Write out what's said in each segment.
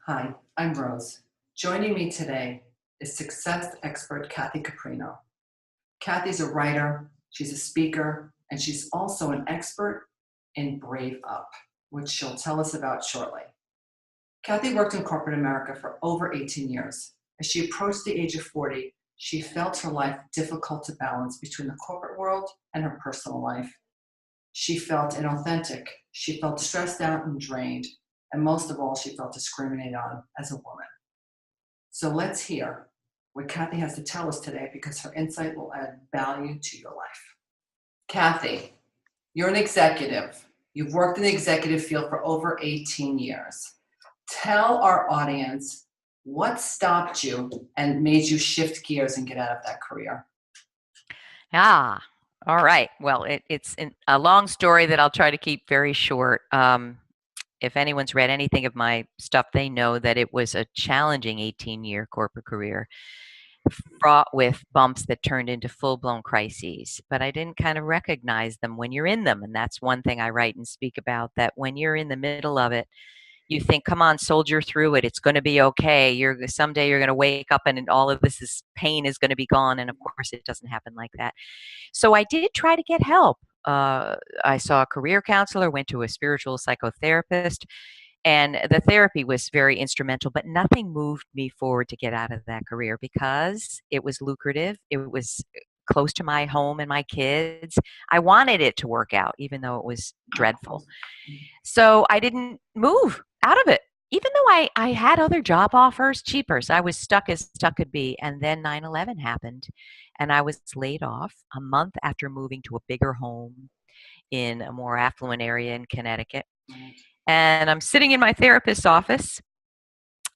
Hi, I'm Rose. Joining me today is success expert Kathy Caprino. Kathy's a writer, she's a speaker, and she's also an expert in Brave Up, which she'll tell us about shortly. Kathy worked in corporate America for over 18 years. As she approached the age of 40, she felt her life difficult to balance between the corporate world and her personal life. She felt inauthentic. She felt stressed out and drained. And most of all, she felt discriminated on as a woman. So let's hear what Kathy has to tell us today because her insight will add value to your life. Kathy, you're an executive. You've worked in the executive field for over 18 years. Tell our audience what stopped you and made you shift gears and get out of that career. All right. Well, it's a long story that I'll try to keep very short. If anyone's read anything of my stuff, they know that it was a challenging 18-year corporate career, fraught with bumps that turned into full-blown crises. But I didn't kind of recognize them when you're in them. And that's one thing I write and speak about, that when you're in the middle of it, you think, come on, soldier through it. It's going to be okay. Someday you're going to wake up and all of pain is going to be gone. And of course, it doesn't happen like that. So I did try to get help. I saw a career counselor, went to a spiritual psychotherapist, and the therapy was very instrumental, but nothing moved me forward to get out of that career because it was lucrative. It was close to my home and my kids. I wanted it to work out, even though it was dreadful. So I didn't move out of it. Even though I had other job offers, cheapers, I was stuck as stuck could be. And then 9/11 happened, and I was laid off a month after moving to a bigger home in a more affluent area in Connecticut. And I'm sitting in my therapist's office,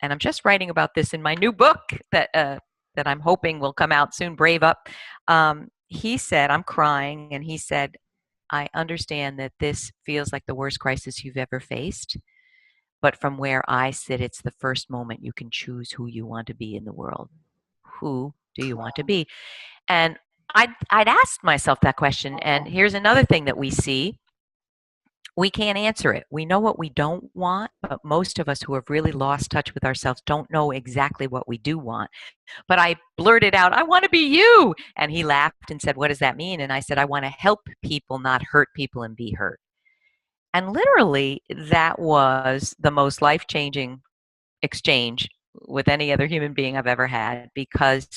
and I'm just writing about this in my new book that I'm hoping will come out soon, Brave Up. He said, I'm crying, and he said, I understand that this feels like the worst crisis you've ever faced. But from where I sit, it's the first moment you can choose who you want to be in the world. Who do you want to be? And I'd asked myself that question. And here's another thing that we see. We can't answer it. We know what we don't want, but most of us who have really lost touch with ourselves don't know exactly what we do want. But I blurted out, I want to be you. And he laughed and said, what does that mean? And I said, I want to help people, not hurt people and be hurt. And literally, that was the most life-changing exchange with any other human being I've ever had, because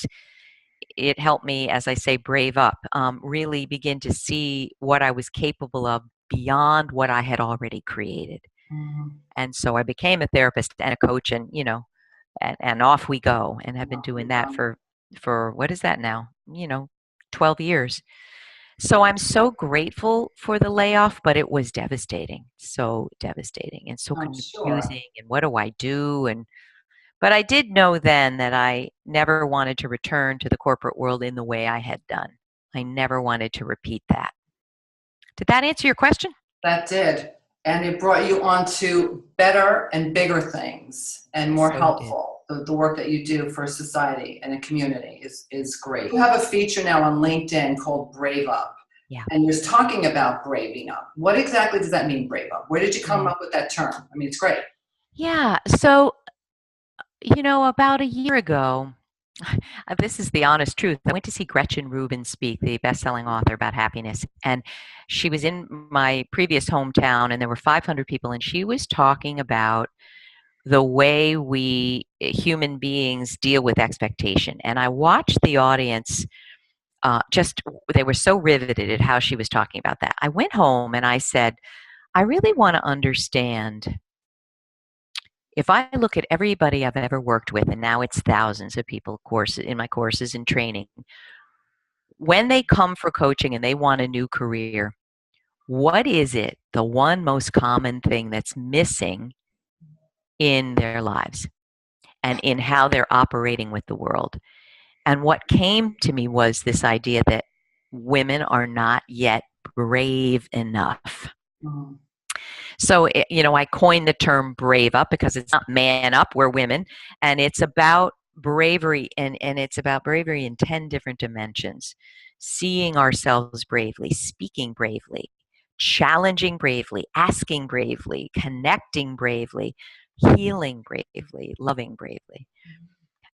it helped me, as I say, brave up, really begin to see what I was capable of beyond what I had already created. And so I became a therapist and a coach, and and off we go, and have been doing that for what is that now? 12 years. So I'm so grateful for the layoff, but it was devastating, so devastating and so confusing. And what do I do? But I did know then that I never wanted to return to the corporate world in the way I had done. I never wanted to repeat that. Did that answer your question? That did. And it brought you on to better and bigger things and more helpful. The work that you do for society and a community is great. You have a feature now on LinkedIn called Brave Up. Yeah. And you're talking about braving up. What exactly does that mean, brave up? Where did you come up with that term? I mean, it's great. Yeah. So, about a year ago, this is the honest truth. I went to see Gretchen Rubin speak, the best-selling author about happiness. And she was in my previous hometown, and there were 500 people, and she was talking about the way we human beings deal with expectation. And I watched the audience, they were so riveted at how she was talking about that. I went home and I said, I really want to understand, if I look at everybody I've ever worked with, and now it's thousands of people in my courses and training, when they come for coaching and they want a new career, what is it, the one most common thing that's missing in their lives and in how they're operating with the world? And what came to me was this idea that women are not yet brave enough. So, I coined the term brave up because it's not man up, we're women. And it's about bravery, and it's about bravery in 10 different dimensions. Seeing ourselves bravely, speaking bravely, challenging bravely, asking bravely, connecting bravely, healing bravely, loving bravely.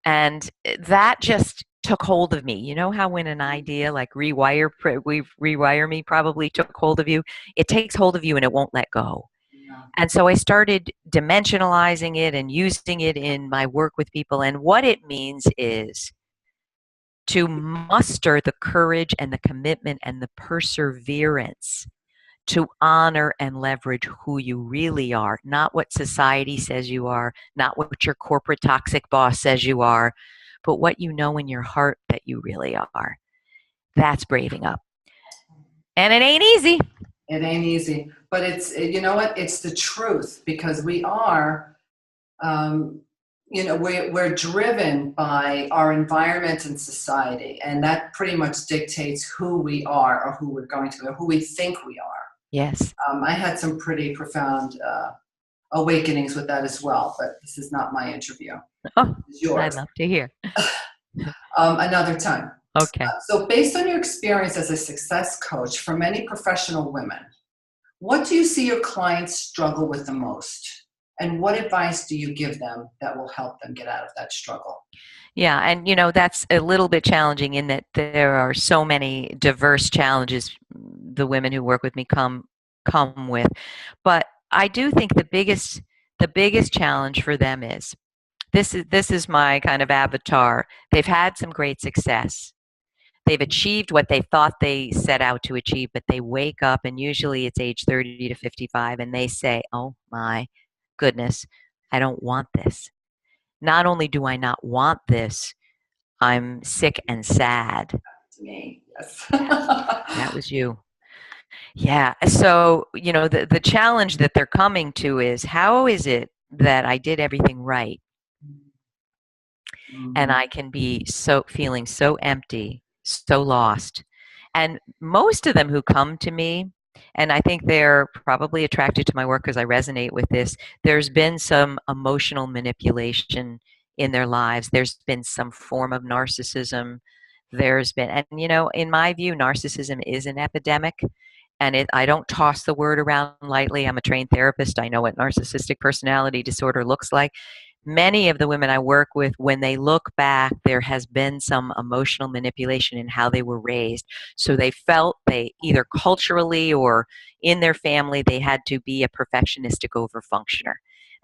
And that just took hold of me. You know how when an idea like rewire me probably took hold of you, it takes hold of you and it won't let go. Yeah. And so I started dimensionalizing it and using it in my work with people. And what it means is to muster the courage and the commitment and the perseverance to honor and leverage who you really are, not what society says you are, not what your corporate toxic boss says you are, but what you know in your heart that you really are. That's braving up. And it ain't easy. It ain't easy, but it's, you know what? It's the truth, because we are, we're driven by our environment and society, and that pretty much dictates who we are, or who we're going to, or who we think we are. Yes. I had some pretty profound awakenings with that as well, but this is not my interview. Oh, It's yours. I'd love to hear. Another time. Okay. So based on your experience as a success coach for many professional women, what do you see your clients struggle with the most? And what advice do you give them that will help them get out of that struggle? Yeah, and that's a little bit challenging in that there are so many diverse challenges the women who work with me come with. But I do think the biggest challenge for them is this is my kind of avatar. They've had some great success. They've achieved what they thought they set out to achieve, but they wake up, and usually it's age 30 to 55, and they say, "Oh my goodness, I don't want this. Not only do I not want this, I'm sick and sad." To me, yes. That was you. Yeah. So, the challenge that they're coming to is, how is it that I did everything right and I can be feeling so empty, so lost? And most of them who come to me, and I think they're probably attracted to my work because I resonate with this, there's been some emotional manipulation in their lives. There's been some form of narcissism. And in my view, narcissism is an epidemic. And I don't toss the word around lightly. I'm a trained therapist. I know what narcissistic personality disorder looks like. Many of the women I work with, when they look back, there has been some emotional manipulation in how they were raised. So they felt they either culturally or in their family, they had to be a perfectionistic overfunctioner.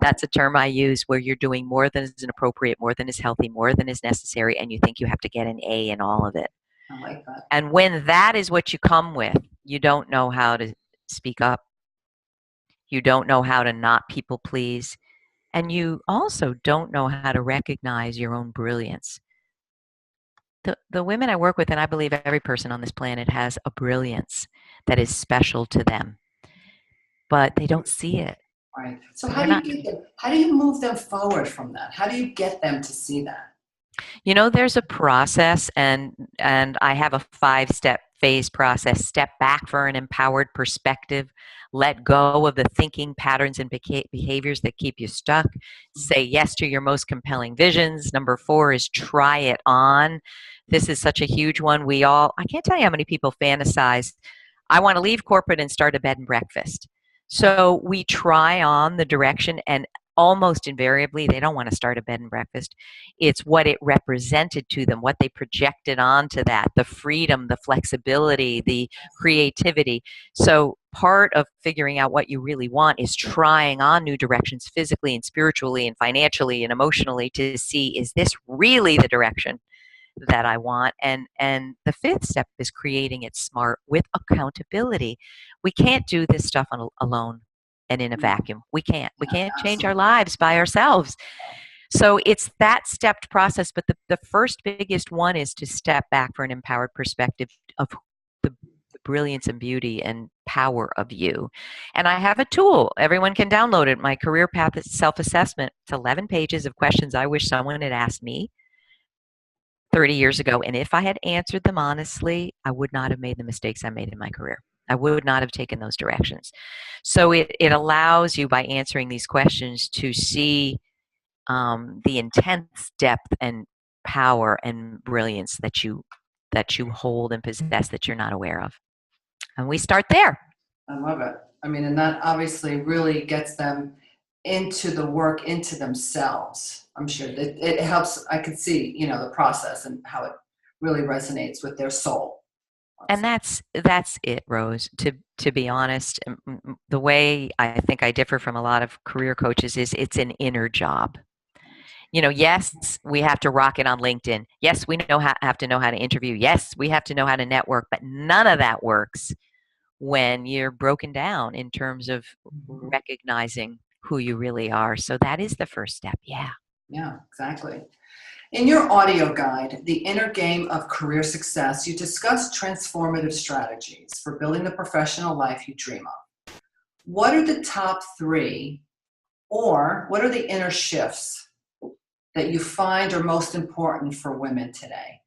That's a term I use, where you're doing more than is appropriate, more than is healthy, more than is necessary, and you think you have to get an A in all of it. I like that. And when that is what you come with, you don't know how to speak up. You don't know how to not people please. And you also don't know how to recognize your own brilliance. The women I work with, and I believe every person on this planet has a brilliance that is special to them, but they don't see it. Right. So how do you get them? How do you move them forward from that? How do you get them to see that? There's a process, and I have a 5-step phase process. Step back for an empowered perspective. Let go of the thinking patterns and behaviors that keep you stuck. Say yes to your most compelling visions. Number 4 is try it on. This is such a huge one. I can't tell you how many people fantasize, I want to leave corporate and start a bed and breakfast. So we try on the direction, and almost invariably, they don't want to start a bed and breakfast. It's what it represented to them, what they projected onto that, the freedom, the flexibility, the creativity. So part of figuring out what you really want is trying on new directions physically and spiritually and financially and emotionally to see, is this really the direction that I want? And the 5th step is creating it smart with accountability. We can't do this stuff alone and in a vacuum. We can't change our lives by ourselves. So it's that stepped process, but the first biggest one is to step back for an empowered perspective of the brilliance and beauty and power of you. And I have a tool. Everyone can download it. My Career Path Self-Assessment. It's 11 pages of questions I wish someone had asked me 30 years ago. And if I had answered them honestly, I would not have made the mistakes I made in my career. I would not have taken those directions. So it allows you, by answering these questions, to see the intense depth and power and brilliance that you hold and possess that you're not aware of. And we start there. I love it. I mean, and that obviously really gets them into the work, into themselves. I'm sure that it helps. I could see, the process and how it really resonates with their soul. And that's it, Rose. To be honest, the way I think I differ from a lot of career coaches is it's an inner job. Yes, we have to rock it on LinkedIn. Yes, we have to know how to interview. Yes, we have to know how to network, but none of that works when you're broken down in terms of recognizing who you really are. So that is the first step. Yeah. Yeah, exactly. In your audio guide, The Inner Game of Career Success, you discuss transformative strategies for building the professional life you dream of. What are the top 3, or what are the inner shifts that you find are most important for women today?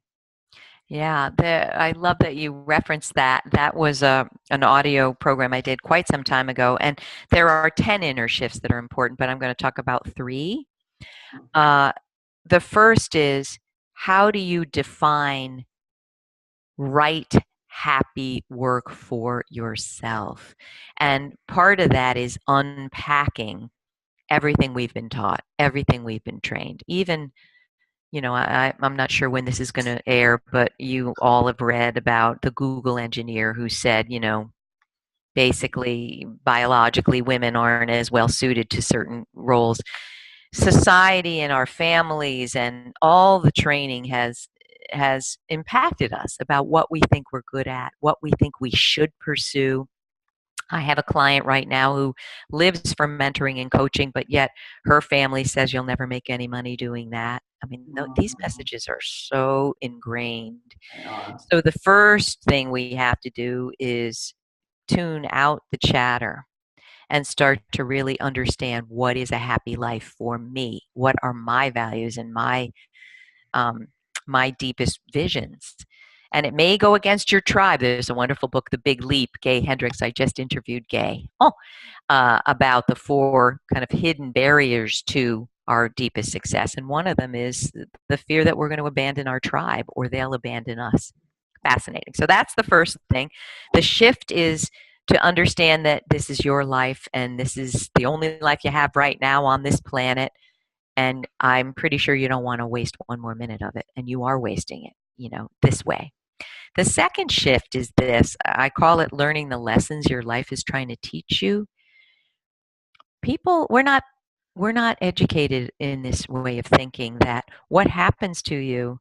Yeah, I love that you referenced that. That was an audio program I did quite some time ago, and there are 10 inner shifts that are important, but I'm going to talk about 3. The first is, how do you define right, happy work for yourself? And part of that is unpacking everything we've been taught, everything we've been trained. Even, I'm not sure when this is going to air, but you all have read about the Google engineer who said, basically, biologically, women aren't as well suited to certain roles. Society and our families and all the training has impacted us about what we think we're good at, what we think we should pursue. I have a client right now who lives for mentoring and coaching, but yet her family says you'll never make any money doing that. I mean, these messages are so ingrained. So the first thing we have to do is tune out the chatter and start to really understand what is a happy life for me. What are my values and um, my deepest visions? And it may go against your tribe. There's a wonderful book, The Big Leap, Gay Hendricks. I just interviewed Gay about the 4 kind of hidden barriers to our deepest success. And one of them is the fear that we're going to abandon our tribe or they'll abandon us. Fascinating. So that's the first thing. The shift is to understand that this is your life and this is the only life you have right now on this planet. And I'm pretty sure you don't want to waste one more minute of it. And you are wasting it, this way. The second shift is this. I call it learning the lessons your life is trying to teach you. People, we're not educated in this way of thinking that what happens to you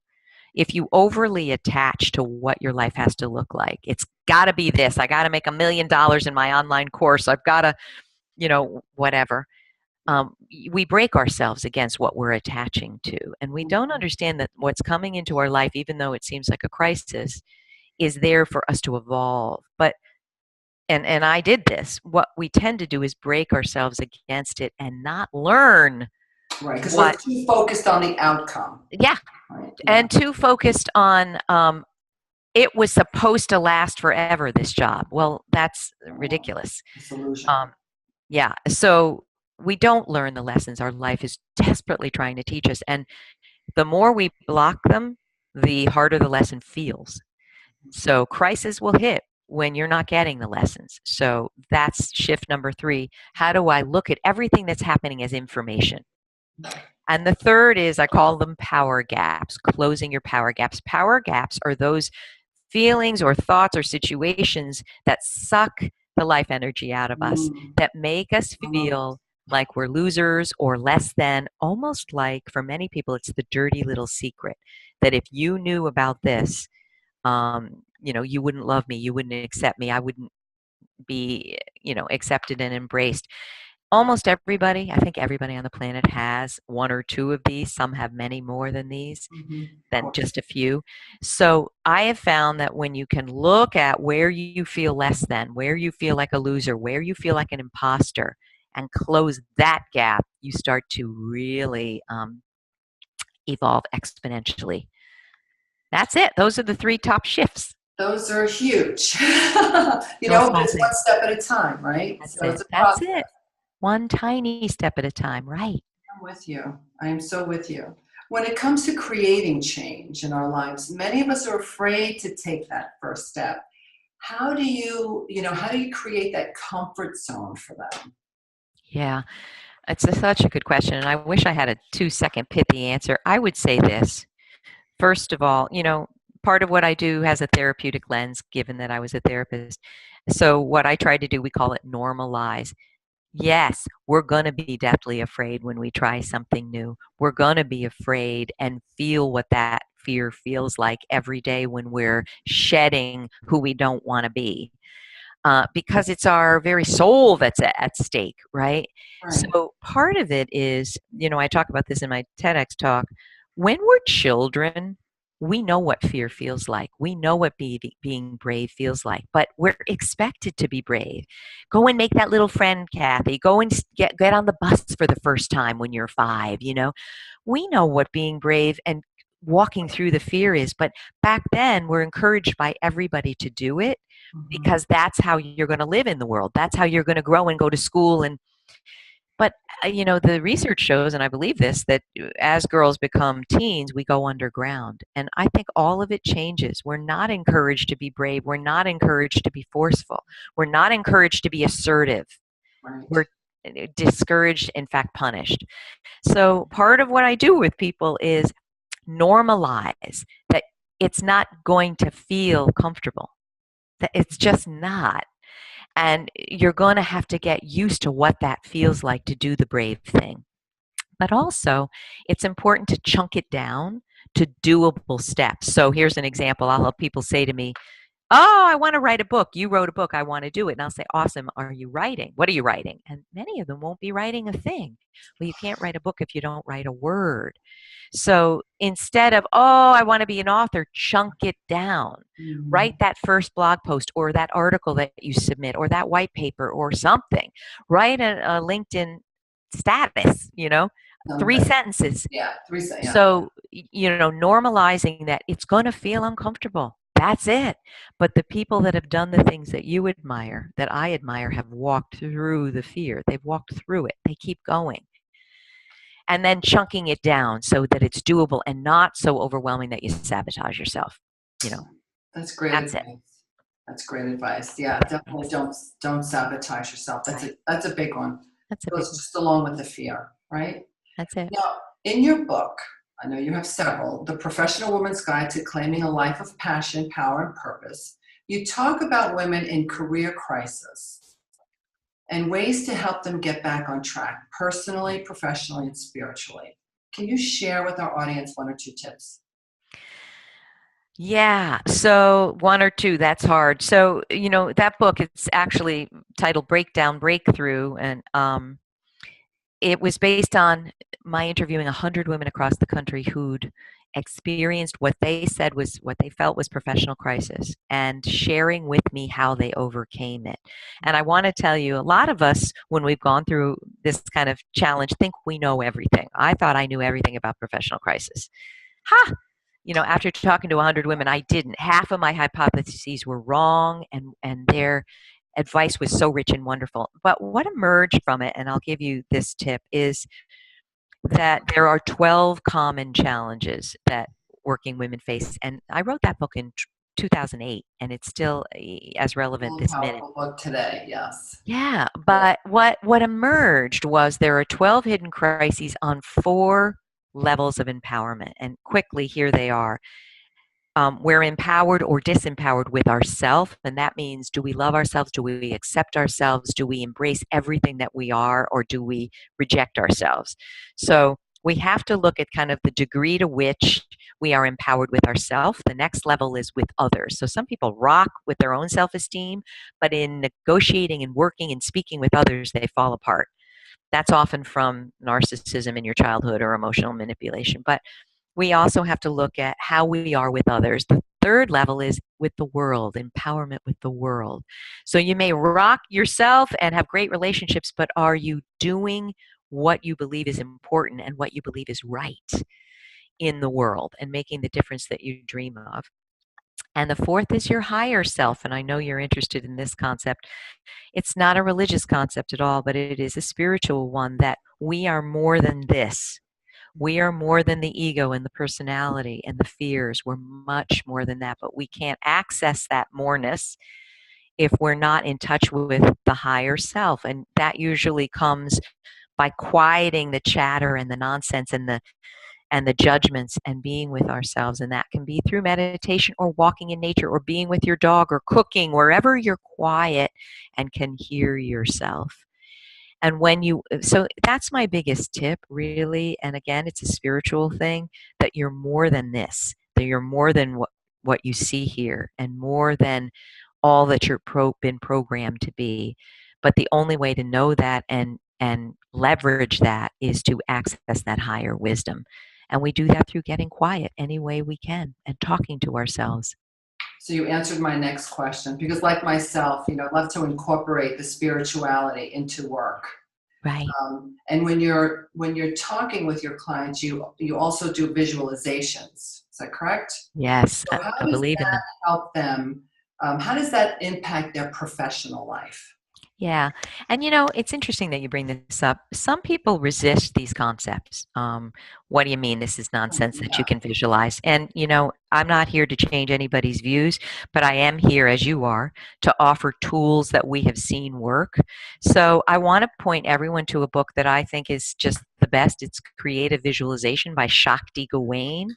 if you overly attach to what your life has to look like. It's got to be this. I got to make $1 million in my online course. I've got to, whatever. We break ourselves against what we're attaching to. And we don't understand that what's coming into our life, even though it seems like a crisis, is there for us to evolve. But and I did this. What we tend to do is break ourselves against it and not learn. Right, because we're too focused on the outcome. Yeah, right? And too focused on it was supposed to last forever, this job. Well, that's ridiculous. Yeah, so we don't learn the lessons our life is desperately trying to teach us. And the more we block them, the harder the lesson feels. So crisis will hit when you're not getting the lessons. So that's shift number 3. How do I look at everything that's happening as information? And the third is, I call them power gaps, closing your power gaps. Power gaps are those feelings or thoughts or situations that suck the life energy out of us, that make us feel like we're losers or less than, almost like for many people, it's the dirty little secret that if you knew about this, you wouldn't love me, you wouldn't accept me, I wouldn't be, accepted and embraced. Almost everybody, I think everybody on the planet has 1 or 2 of these. Some have many more than these, than just a few. So I have found that when you can look at where you feel less than, where you feel like a loser, where you feel like an imposter, and close that gap, you start to really evolve exponentially. That's it. Those are the 3 top shifts. Those are huge. But it's one step at a time, right? That's it. One tiny step at a time, right? I'm with you. I am so with you. When it comes to creating change in our lives, many of us are afraid to take that first step. How do you create that comfort zone for them? Yeah. Such a good question, and I wish I had a 2-second pithy answer. I would say this. First of all, part of what I do has a therapeutic lens, given that I was a therapist. So what I try to do, we call it normalize. Yes, we're going to be deathly afraid when we try something new. We're going to be afraid and feel what that fear feels like every day when we're shedding who we don't want to be. Because it's our very soul that's at stake, right? Right. So part of it is, I talk about this in my TEDx talk. When we're children, we know what fear feels like. We know what being brave feels like, but we're expected to be brave. Go and make that little friend, Kathy. Go and get on the bus for the first time when you're 5. We know what being brave and walking through the fear is, but back then we're encouraged by everybody to do it Mhm. because that's how you're going to live in the world. That's how you're going to grow and go to school. But the research shows, and I believe this, that as girls become teens, we go underground. And I think all of it changes. We're not encouraged to be brave. We're not encouraged to be forceful. We're not encouraged to be assertive. Right. We're discouraged, in fact, punished. So part of what I do with people is normalize that it's not going to feel comfortable. That it's just not. And you're going to have to get used to what that feels like to do the brave thing. But also, it's important to chunk it down to doable steps. So here's an example. I'll have people say to me, "Oh, I want to write a book. You wrote a book. I want to do it." And I'll say, "Awesome. Are you writing? What are you writing?" And many of them won't be writing a thing. Well, you can't write a book if you don't write a word. So instead of, "Oh, I want to be an author," chunk it down. Write Mhm. that first blog post or that article that you submit or that white paper or something. Write a LinkedIn status, 3 Something. sentences. Yeah. Yeah. So, normalizing that it's going to feel uncomfortable. That's it. But the people that have done the things that you admire, that I admire, have walked through the fear. They've walked through it. They keep going. And then chunking it down so that it's doable and not so overwhelming that you sabotage yourself. You know, That's great that's it. advice. That's great advice. Yeah, definitely Thanks. don't sabotage yourself. That's Right. a big one. That's a big Goes one. just along with the fear, right? That's it. Now, in your book, I know you have several, The Professional Woman's Guide to Claiming a Life of Passion, Power, and Purpose, you talk about women in career crisis and ways to help them get back on track personally, professionally, and spiritually. Can you share with our audience 1 or 2 tips? Yeah. So 1 or 2, that's hard. So, that book, it's actually titled Breakdown Breakthrough. And it was based on my interviewing 100 women across the country who'd experienced what they said was what they felt was professional crisis and sharing with me how they overcame it. And I want to tell you, a lot of us, when we've gone through this kind of challenge, think we know everything. I thought I knew everything about professional crisis. Ha! After talking to 100 women, I didn't. Half of my hypotheses were wrong, and their advice was so rich and wonderful. But what emerged from it, and I'll give you this tip, is that there are 12 common challenges that working women face. And I wrote that book in 2008, and it's still as relevant Full this minute. powerful book today, yes. Yeah, but what emerged was there are 12 hidden crises on 4 levels of empowerment. And quickly, here they are. We're empowered or disempowered with ourselves, and that means, do we love ourselves? Do we accept ourselves? Do we embrace everything that we are, or do we reject ourselves? So we have to look at kind of the degree to which we are empowered with ourselves. The next level is with others. So some people rock with their own self-esteem, but in negotiating and working and speaking with others, they fall apart. That's often from narcissism in your childhood or emotional manipulation. But we also have to look at how we are with others. The third level is with the world, empowerment with the world. So you may rock yourself and have great relationships, but are you doing what you believe is important and what you believe is right in the world and making the difference that you dream of? And the fourth is your higher self. And I know you're interested in this concept. It's not a religious concept at all, but it is a spiritual one, that we are more than this. We are more than the ego and the personality and the fears. We're much more than that, but we can't access that moreness if we're not in touch with the higher self. And that usually comes by quieting the chatter and the nonsense and the judgments and being with ourselves. And that can be through meditation or walking in nature or being with your dog or cooking, wherever you're quiet and can hear yourself. And so that's my biggest tip, really. And again, it's a spiritual thing, that you're more than this, that you're more than what you see here, and more than all that you're been programmed to be. But the only way to know that and leverage that is to access that higher wisdom. And we do that through getting quiet any way we can and talking to ourselves. So you answered my next question, because like myself, I love to incorporate the spirituality into work. Right. And when you're talking with your clients, you also do visualizations. Is that correct? Yes, So how I does believe in that them. help them? How does that impact their professional life? Yeah. And it's interesting that you bring this up. Some people resist these concepts. What do you mean this is nonsense that you Yeah. can visualize? And, I'm not here to change anybody's views, but I am here, as you are, to offer tools that we have seen work. So I want to point everyone to a book that I think is just the best. It's Creative Visualization by Shakti Gawain.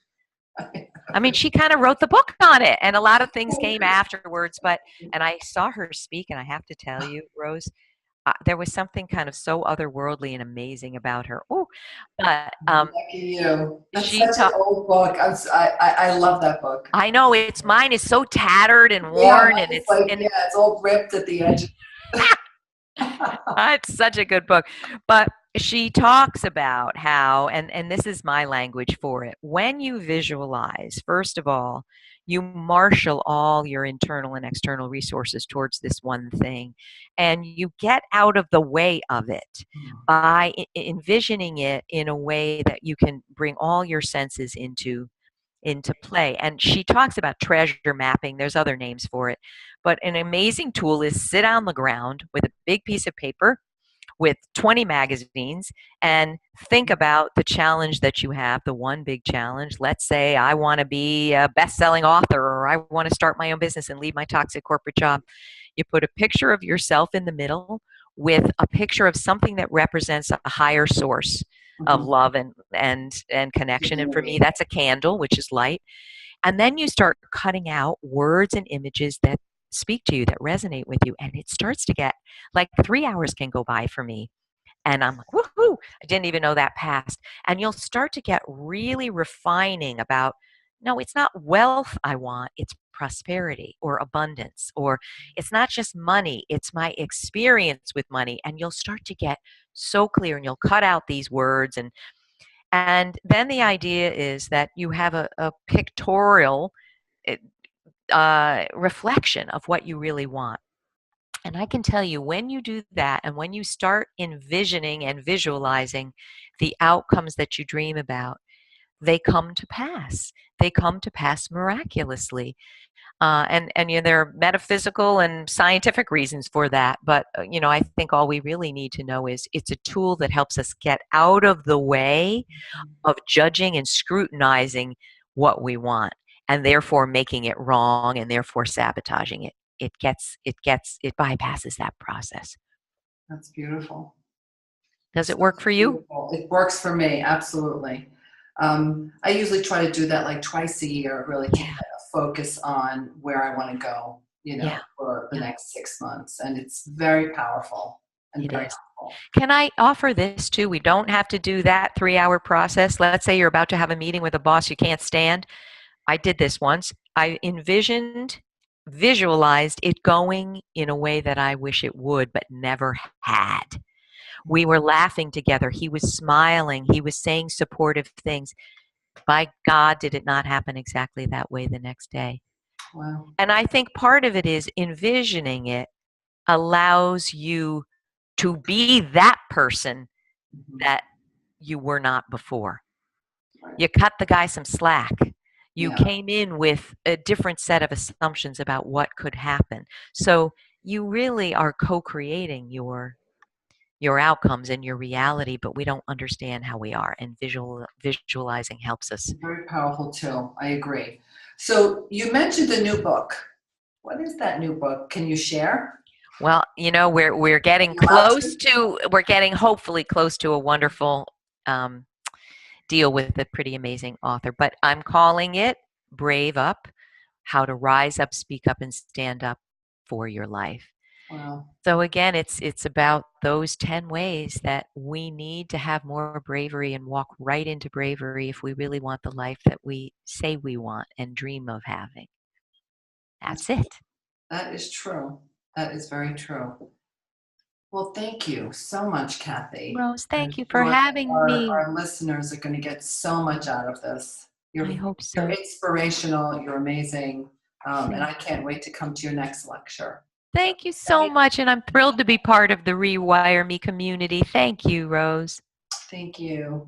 I mean, she kind of wrote the book on it, and a lot of things came afterwards. And I saw her speak, and I have to tell you, Rose, there was something kind of so otherworldly and amazing about her. Oh, but Lucky you. That's she such an taught. old book. I love that book. I know mine is so tattered and Yeah, worn, mine and is like, and yeah, it's all ripped at the edge. it's such a good book. But she talks about how, and this is my language for it, when you visualize, first of all, you marshal all your internal and external resources towards this one thing, and you get out of the way of it by envisioning it in a way that you can bring all your senses into play. And she talks about treasure mapping. There's other names for it. But an amazing tool is sit on the ground with a big piece of paper with 20 magazines and think about the challenge that you have, the one big challenge. Let's say I want to be a best-selling author, or I want to start my own business and leave my toxic corporate job. You put a picture of yourself in the middle with a picture of something that represents a higher source of love and connection. And for me, that's a candle, which is light. And then you start cutting out words and images that speak to you, that resonate with you. And it starts to get like 3 hours can go by for me. And I'm like, woohoo, I didn't even know that passed. And you'll start to get really refining about, no, it's not wealth I want, it's prosperity or abundance, or it's not just money, it's my experience with money. And you'll start to get so clear, and you'll cut out these words. And then the idea is that you have a pictorial reflection of what you really want. And I can tell you, when you do that and when you start envisioning and visualizing the outcomes that you dream about, they come to pass. They come to pass miraculously. There are metaphysical and scientific reasons for that. But, I think all we really need to know is it's a tool that helps us get out of the way of judging and scrutinizing what we want, and therefore making it wrong, and therefore sabotaging it. It bypasses that process. That's beautiful. Does it work for you? Beautiful. It works for me, absolutely. I usually try to do that like twice a year, really to focus on where I want to go, for the next 6 months. And it's very powerful and very helpful. Can I offer this too? We don't have to do that 3-hour process. Let's say you're about to have a meeting with a boss you can't stand. I did this once. I visualized it going in a way that I wish it would, but never had. We were laughing together. He was smiling. He was saying supportive things. By God, did it not happen exactly that way the next day? Wow. And I think part of it is envisioning it allows you to be that person that you were not before. Right. You cut the guy some slack. You Yeah. came in with a different set of assumptions about what could happen. So you really are co-creating your outcomes and your reality, but we don't understand how we are. And visualizing helps us. Very powerful too. I agree. So you mentioned the new book. What is that new book? Can you share? Well, we're getting You allowed close to, we're getting hopefully close to a wonderful um, deal with a pretty amazing author. But I'm calling it Brave Up: How to Rise Up, Speak Up, and Stand Up for Your Life. Wow. So again, it's about those 10 ways that we need to have more bravery and walk right into bravery if we really want the life that we say we want and dream of having. That's, That's it. that is true. That is very true. Well, thank you so much, Kathy. Rose, I'm thank you for sure that having me. our listeners are going to get so much out of this. I hope You're so. inspirational. You're amazing. And Thank I can't wait to come to your next lecture. Thank you so much, and I'm thrilled to be part of the Rewire Me community. Thank you, Rose. Thank you.